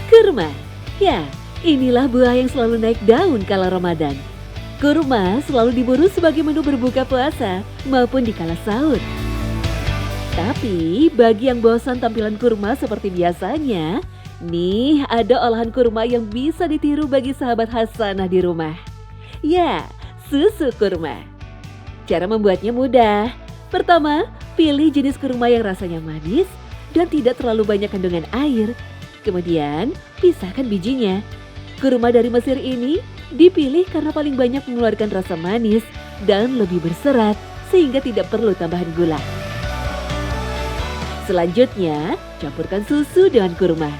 Kurma. Ya, inilah buah yang selalu naik daun kala Ramadan. Kurma selalu diburu sebagai menu berbuka puasa maupun di kala sahur. Tapi bagi yang bosan tampilan kurma seperti biasanya, nih ada olahan kurma yang bisa ditiru bagi sahabat Hasanah di rumah. Ya, susu kurma. Cara membuatnya mudah. Pertama, pilih jenis kurma yang rasanya manis dan tidak terlalu banyak kandungan air. Kemudian, pisahkan bijinya. Kurma dari Mesir ini dipilih karena paling banyak mengeluarkan rasa manis dan lebih berserat sehingga tidak perlu tambahan gula. Selanjutnya, campurkan susu dengan kurma.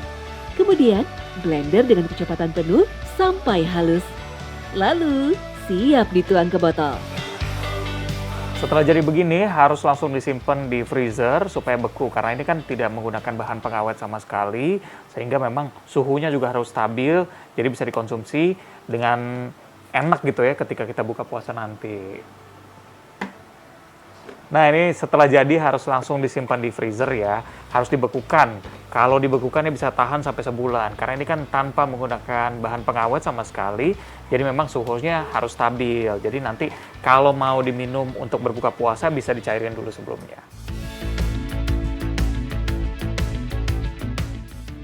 Kemudian, blender dengan kecepatan penuh sampai halus. Lalu, siap dituang ke botol. Setelah jadi begini, harus langsung disimpan di freezer supaya beku. Karena ini kan tidak menggunakan bahan pengawet sama sekali, sehingga memang suhunya juga harus stabil, jadi bisa dikonsumsi dengan enak gitu ya ketika kita buka puasa nanti. Nah ini setelah jadi harus langsung disimpan di freezer ya, harus dibekukan. Kalau dibekukannya bisa tahan sampai sebulan, karena ini kan tanpa menggunakan bahan pengawet sama sekali, jadi memang suhunya harus stabil. Jadi nanti kalau mau diminum untuk berbuka puasa bisa dicairin dulu sebelumnya.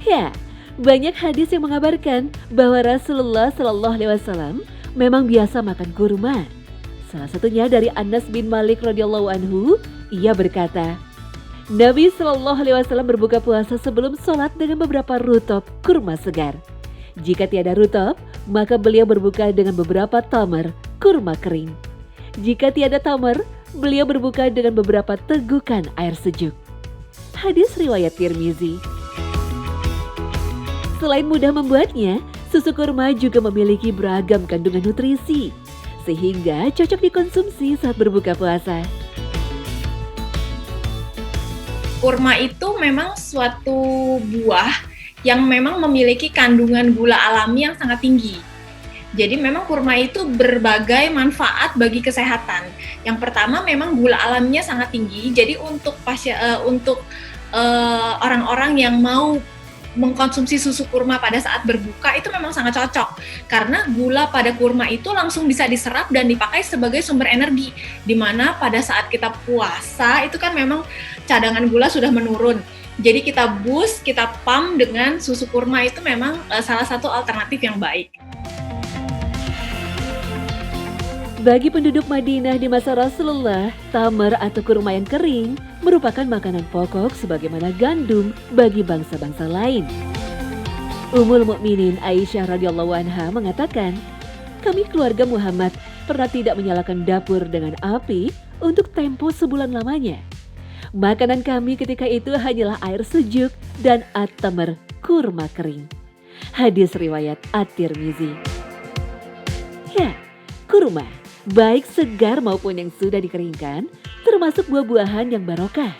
Ya, banyak hadis yang mengabarkan bahwa Rasulullah Shallallahu Alaihi Wasallam memang biasa makan kurma. Salah satunya dari Anas bin Malik radhiyallahu anhu, ia berkata, Nabi Shallallahu Alaihi Wasallam berbuka puasa sebelum sholat dengan beberapa rutop kurma segar. Jika tiada rutop, maka beliau berbuka dengan beberapa tamar kurma kering. Jika tiada tamar, beliau berbuka dengan beberapa tegukan air sejuk. Hadis riwayat Tirmizi. Selain mudah membuatnya, susu kurma juga memiliki beragam kandungan nutrisi, sehingga cocok dikonsumsi saat berbuka puasa. Kurma itu memang suatu buah yang memang memiliki kandungan gula alami yang sangat tinggi. Jadi memang kurma itu berbagai manfaat bagi kesehatan. Yang pertama memang gula alaminya sangat tinggi. Jadi untuk orang-orang yang mau mengkonsumsi susu kurma pada saat berbuka itu memang sangat cocok karena gula pada kurma itu langsung bisa diserap dan dipakai sebagai sumber energi, dimana pada saat kita puasa itu kan memang cadangan gula sudah menurun, jadi kita boost, kita pump dengan susu kurma itu memang salah satu alternatif yang baik. Bagi penduduk Madinah di masa Rasulullah, tamar atau kurma yang kering merupakan makanan pokok sebagaimana gandum bagi bangsa-bangsa lain. Ummul Mukminin Aisyah radhiyallahu anha mengatakan, kami keluarga Muhammad pernah tidak menyalakan dapur dengan api untuk tempo sebulan lamanya. Makanan kami ketika itu hanyalah air sejuk dan at-tamar kurma kering. Hadis riwayat At-Tirmizi. Ya, kurma baik segar maupun yang sudah dikeringkan, termasuk buah-buahan yang barokah.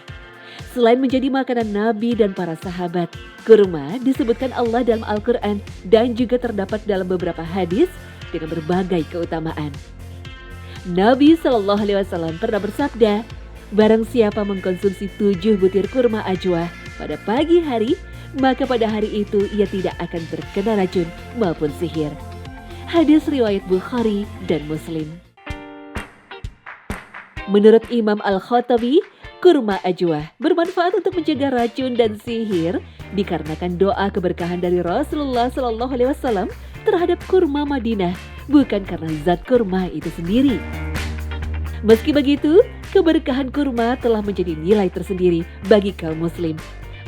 Selain menjadi makanan Nabi dan para sahabat, kurma disebutkan Allah dalam Al-Quran dan juga terdapat dalam beberapa hadis dengan berbagai keutamaan. Nabi Shallallahu Alaihi Wasallam pernah bersabda, barang siapa mengkonsumsi 7 butir kurma ajwa pada pagi hari, maka pada hari itu ia tidak akan terkena racun maupun sihir. Hadis riwayat Bukhari dan Muslim. Menurut Imam Al-Khattabi, kurma ajwa bermanfaat untuk mencegah racun dan sihir dikarenakan doa keberkahan dari Rasulullah Shallallahu Alaihi Wasallam terhadap kurma Madinah, bukan karena zat kurma itu sendiri. Meski begitu, keberkahan kurma telah menjadi nilai tersendiri bagi kaum muslim.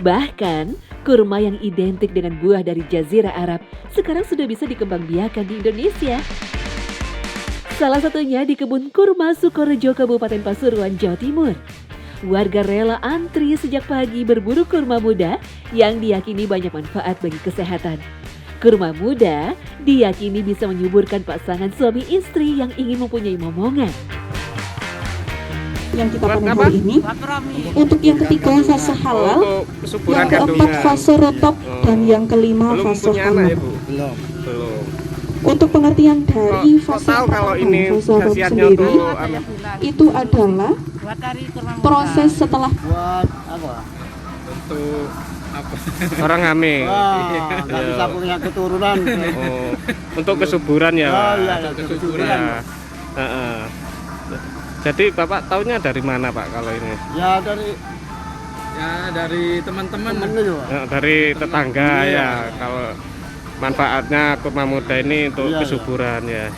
Bahkan, kurma yang identik dengan buah dari Jazirah Arab sekarang sudah bisa dikembangbiakan di Indonesia. Salah satunya di kebun kurma Sukorejo, Kabupaten Pasuruan, Jawa Timur. Warga rela antri sejak pagi berburu kurma muda yang diyakini banyak manfaat bagi kesehatan. Kurma muda diyakini bisa menyuburkan pasangan suami istri yang ingin mempunyai momongan. Yang kita panen hari ini, untuk yang ketiga fase halal, yang keempat fase rotop, dan yang kelima fase halal. Belum. Untuk pengertian dari fase rotop sendiri, itu adalah proses setelah Untuk apa? Orang hamil. Wah, nggak bisa punya keturunan. Oh, untuk kesuburan ya. Oh Pak? iya, ya, keturunan. Ya. Heeh. Jadi Bapak taunya dari mana Pak kalau ini? Ya dari teman-teman. temennya juga. Ya, dari tetangga Iya. ya. Kalau manfaatnya kurma muda ini untuk Iya, kesuburan ya.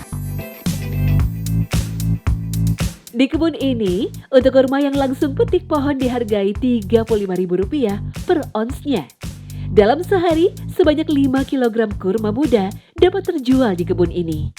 Di kebun ini, untuk kurma yang langsung petik pohon dihargai Rp35.000 per onsnya. Dalam sehari, sebanyak 5 kg kurma muda dapat terjual di kebun ini.